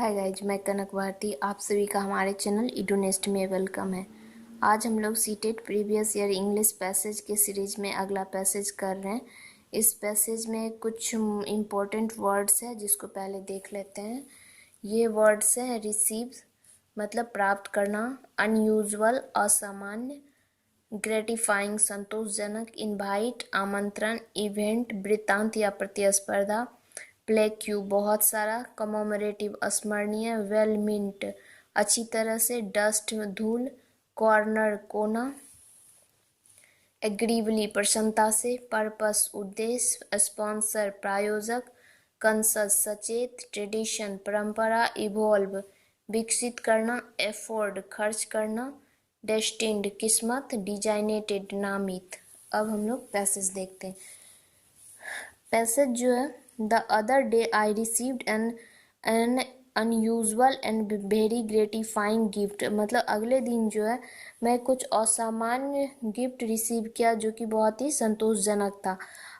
Hi guys, मैं कनक भारती। आप सभी का हमारे चैनल इडोनेस्ट में वेलकम है। आज हम लोग CTET previous year English passage के सीरीज में अगला पैसेज कर रहे हैं। इस पैसेज में कुछ इम्पोर्टेंट वर्ड्स है जिसको पहले देख लेते हैं। ये वर्ड्स है रिसीव मतलब प्राप्त करना, अनयूजुअल असामान्य, ग्रेटिफाइंग संतोषजनक, इनवाइट आमंत्रण, इवेंट वृत्तांत या प्रतिस्पर्धा, प्लेक्यू बहुत सारा, कमोमरेटिव स्मरणीय, वेल मिंट अच्छी तरह से, डस्ट धूल, कॉर्नर कोना, एग्रीवली प्रसन्नता से, पर्पस उद्देश्य, स्पॉन्सर प्रायोजक, कंसस सचेत, ट्रेडिशन परंपरा, इवॉल्व विकसित करना, एफोर्ड खर्च करना, डेस्टिन्ड किस्मत, डिजाइनेटेड नामित। अब हम लोग पैसेज देखते हैं। पैसेज जो है, the other day I received an unusual and very gratifying gift, मतलब अगले दिन जो है मैं कुछ असामान्य गिफ्ट रिसीव किया जो कि बहुत ही संतोषजनक था।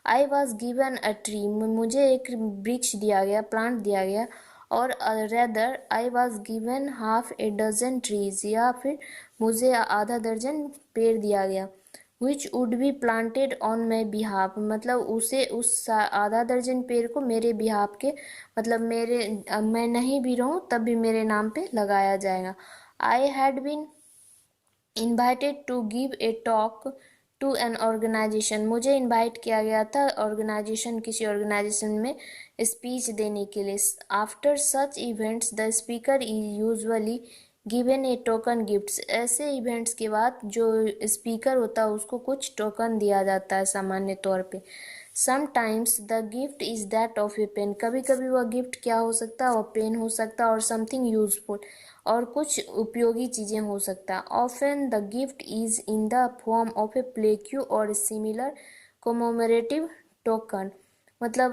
I was given a tree, मुझे एक वृक्ष दिया गया, प्लांट दिया गया, और rather I was given half a dozen trees, या फिर मुझे आधा दर्जन पेड़ दिया गया। Which would be planted on my behalf, मतलब उसे उस आधा दर्जन पेड़ को मेरे बिहाफ के, मतलब मैं नहीं भी रहूं तब भी मेरे नाम पे लगाया जाएगा। I had been invited to give a talk to an organisation, मुझे इन्वाइट किया गया था किसी ऑर्गेनाइजेशन में स्पीच देने के लिए। After such events the speaker is usually given A token gifts, ऐसे इवेंट्स के बाद जो स्पीकर होता है उसको कुछ टोकन दिया जाता है सामान्य तौर पे। Sometimes the gift is that of a pen, कभी कभी वह गिफ्ट क्या हो सकता है, वह पेन हो सकता है, और समथिंग यूजफुल, और कुछ उपयोगी चीज़ें हो सकता है। Often the gift is in the form of a plaque और सिमिलर कोमोमरेटिव टोकन, मतलब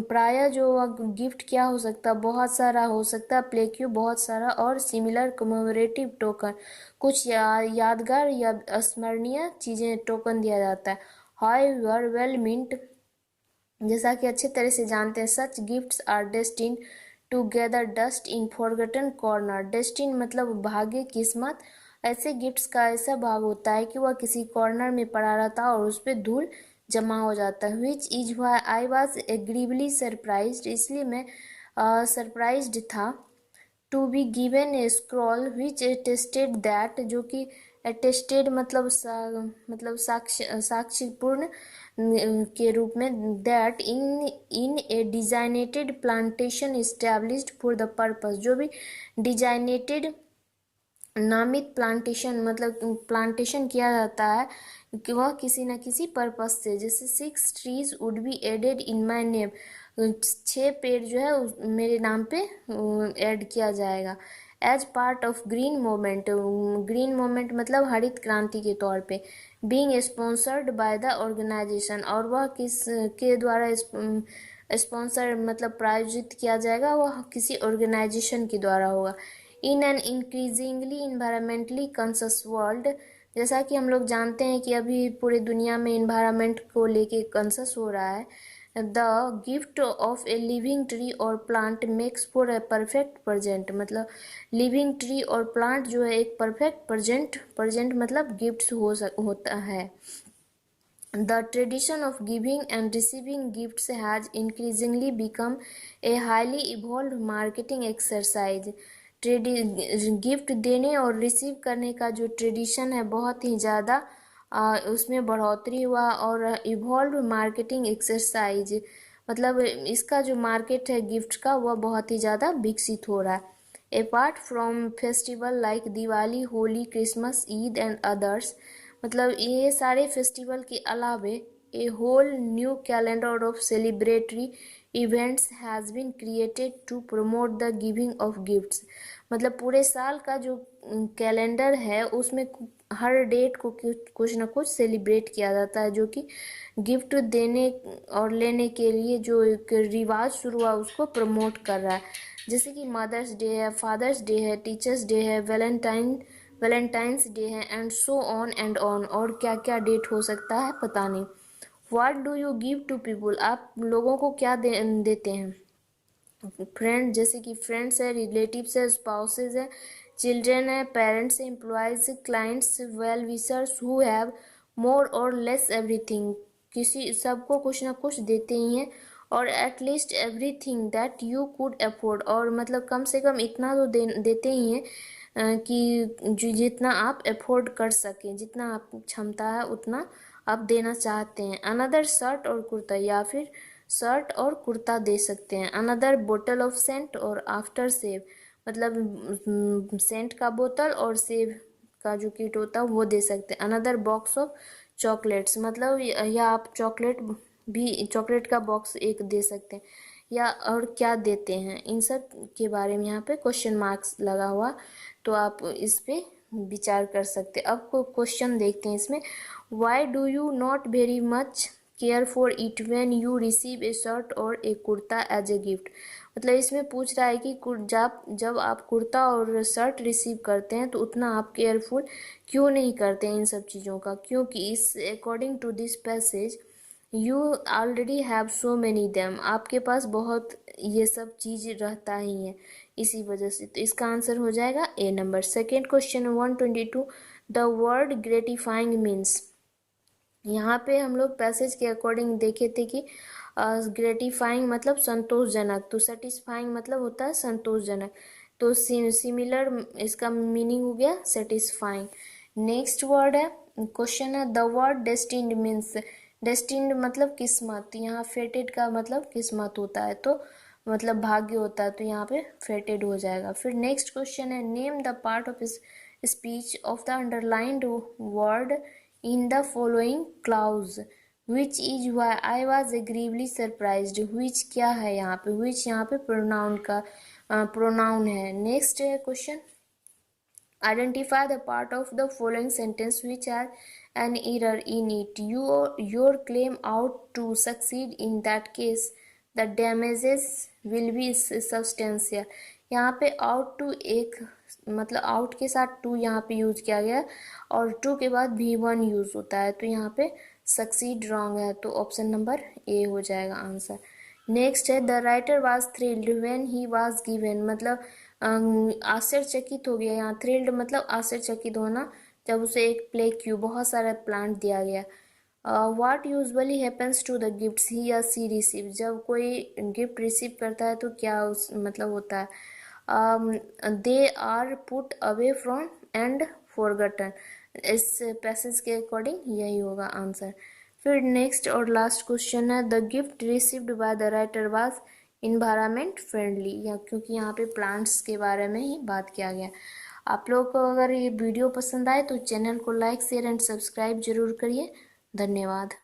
प्रायः जो गिफ्ट क्या हो सकता है, बहुत सारा हो सकता है, प्लेक्यू बहुत सारा, और सिमिलर कमेमोरेटिव टोकन कुछ यादगार या स्मरणीय चीज़ें टोकन दिया जाता है। हाउएवर वेल मिंट, जैसा कि अच्छे तरह से जानते हैं, such gifts are destined to gather dust in forgotten corner, destined मतलब भाग्य किस्मत, ऐसे गिफ्ट्स का ऐसा भाग होता है कि वह किसी कॉर्नर में पड़ा रहता और उस पर धूल जमा हो जाता है। Which is why I was agreeably surprised, इसलिए मैं सरप्राइज्ड था। To be given a scroll which attested that, जो कि अटेस्टेड मतलब साक्ष्यपूर्ण के रूप में, that in a designated plantation established for the purpose, जो भी डिजाइनेटेड नामित प्लांटेशन मतलब प्लांटेशन किया जाता है कि वह किसी न किसी पर्पस से, जैसे 6 trees would be added in my name, 6 पेड़ जो है मेरे नाम पे ऐड किया जाएगा। As part of green movement, green movement मतलब हरित क्रांति के तौर पे, being sponsored by the organisation, और वह किस के द्वारा स्पॉन्सर मतलब प्रायोजित किया जाएगा, वह किसी ऑर्गेनाइजेशन के द्वारा होगा। In an increasingly environmentally conscious world, जैसा कि हम लोग जानते हैं कि अभी पूरे दुनिया में इन्वायरमेंट को लेके कॉन्शियस हो रहा है। The gift of a living tree और plant makes for a perfect present, मतलब लिविंग ट्री और प्लांट जो है एक परफेक्ट प्रेजेंट मतलब गिफ्ट्स होता है। The tradition of giving and receiving gifts has increasingly become a highly evolved marketing exercise. Gift देने और रिसीव करने का जो ट्रेडिशन है बहुत ही ज़्यादा उसमें बढ़ोतरी हुआ, और इवॉल्व मार्केटिंग एक्सरसाइज मतलब इसका जो मार्केट है गिफ्ट का वह बहुत ही ज़्यादा विकसित हो रहा है। Apart from festival like Diwali, Holi, Christmas, Eid and others, मतलब ये सारे फेस्टिवल के अलावे a whole new calendar of celebratory events has been created to promote the giving of gifts, मतलब पूरे साल का जो कैलेंडर है उसमें हर डेट को कुछ ना कुछ सेलिब्रेट किया जाता है, जो कि गिफ्ट देने और लेने के लिए जो एक रिवाज शुरू हुआ उसको प्रमोट कर रहा है। जैसे कि मदर्स डे है, फादर्स डे है, टीचर्स डे है, वैलेंटाइंस डे है, and so on and on, और क्या क्या डेट हो सकता है पता नहीं। What do you give to people, आप लोगों को क्या देते हैं। फ्रेंड जैसे कि फ्रेंड्स है, रिलेटिव्स है, स्पाउसेज है, चिल्ड्रेन है, पेरेंट्स है, employees, clients, well wishers who have more और लेस एवरीथिंग, किसी सबको कुछ ना कुछ देते ही हैं, और at least everything that you could afford, और मतलब कम से कम इतना तो देते ही हैं कि जो जितना आप अफोर्ड कर सकें, जितना आप क्षमता है उतना आप देना चाहते हैं। अनदर शर्ट और कुर्ता, या फिर शर्ट और कुर्ता दे सकते हैं। अनदर बोतल ऑफ सेंट और आफ्टर सेव, मतलब सेंट का बोतल और सेव का जो किट होता है वो दे सकते हैं। अनदर बॉक्स ऑफ चॉकलेट्स, मतलब या आप चॉकलेट भी, चॉकलेट का बॉक्स एक दे सकते हैं, या और क्या देते हैं, इन सब के बारे में यहाँ पे क्वेश्चन मार्क्स लगा हुआ, तो आप इस पे विचार कर सकते हैं। अब क्वेश्चन देखते हैं इसमें, why do you not very much care for it when you receive A shirt और ए कुर्ता एज ए गिफ्ट, मतलब इसमें पूछ रहा है कि जब आप कुर्ता और शर्ट रिसीव करते हैं तो उतना आप केयरफुल क्यों नहीं करते हैं इन सब चीज़ों का, क्योंकि इस according to this passage you already have so many them, आपके पास बहुत ये सब चीज़ रहता ही है इसी वजह से, तो इसका आंसर हो जाएगा A number. Second question 122, the word gratifying means, यहाँ पे हम लोग पैसेज के अकॉर्डिंग देखे थे कि ग्रेटिफाइंग मतलब संतोषजनक, तो सेटिस्फाइंग मतलब होता है संतोषजनक, तो सिमिलर इसका मीनिंग हो गया सेटिस्फाइंग। नेक्स्ट वर्ड है, क्वेश्चन है, the word destined means, destined मतलब किस्मत, यहाँ फेटेड का मतलब किस्मत होता है, तो मतलब भाग्य होता है, तो यहाँ पे फेटेड हो जाएगा। फिर नेक्स्ट क्वेश्चन है, name the part of speech of the underlined word in the following clause, which is why I was agreeably surprised, which क्या है यहाँ पे, which यहाँ पे प्रोनाउन का प्रोनाउन है। Next question, identify the part of the following sentence which are an error in it, your claim ought to succeed, in that case the damages will be substantial, यहाँ पे out to एक मतलब out के साथ to यहाँ पे use किया गया, और टू के बाद भी वन यूज होता है, तो यहाँ पे सक्सीड रॉन्ग है, तो ऑप्शन नंबर ए हो जाएगा आंसर। नेक्स्ट है, the writer was thrilled when he was given, मतलब आश्चर्यचकित हो गया, यहाँ थ्रिल्ड मतलब आश्चर्यचकित होना, जब उसे एक प्ले क्यू बहुत सारा प्लांट दिया गया। What usually happens to the gifts he या सी रिसीव, जब कोई गिफ्ट रिसीव करता है तो क्या उस मतलब होता है, they are put away from and forgotten, इस पैसेज के अकॉर्डिंग यही होगा आंसर। फिर नेक्स्ट और लास्ट क्वेश्चन है, the gift received by the writer was environment friendly, या क्योंकि यहाँ पे प्लांट्स के बारे में ही बात किया गया। आप लोग को अगर ये वीडियो पसंद आए तो चैनल को लाइक शेयर एंड सब्सक्राइब जरूर करिए। धन्यवाद।